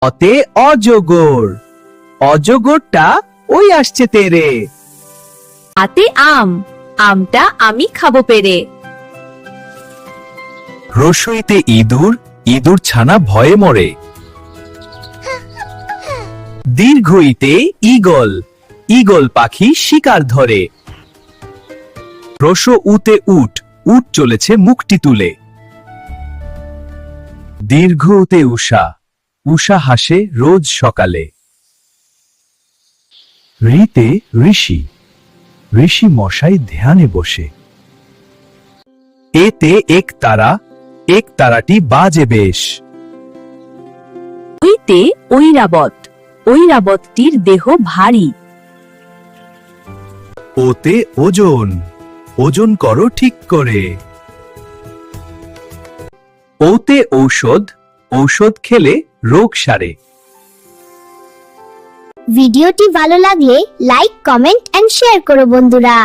অতে অজগর, অজগরটা ওই আসছে তেরে। আতে আম, আমটা আমি খাবো পেরে। রসইতে ইঁদুর, ইঁদুর ছানা ভয়ে মরে। দীর্ঘইতে ঈগল, ঈগল পাখি শিকার ধরে। রস উতে উট, উট চলেছে মুখটি তুলে। দীর্ঘ উতে উষা, উষা হাসে রোজ সকালে। ঋতে ঋষি, ঋষি মশাই ধ্যানে বসে। এতে এক তারা, এক তারাটি বাজে বেশ। ওইতে ঐরাবত, ঐরাবতটির দেহ ভারী। ওতে ওজন, ওজন করো ঠিক করে। ওতে ঔষধ, ঔষধ খেলে রোগ সারে। ভিডিওটি ভালো লাগলে লাইক, কমেন্ট এন্ড শেয়ার করো বন্ধুরা।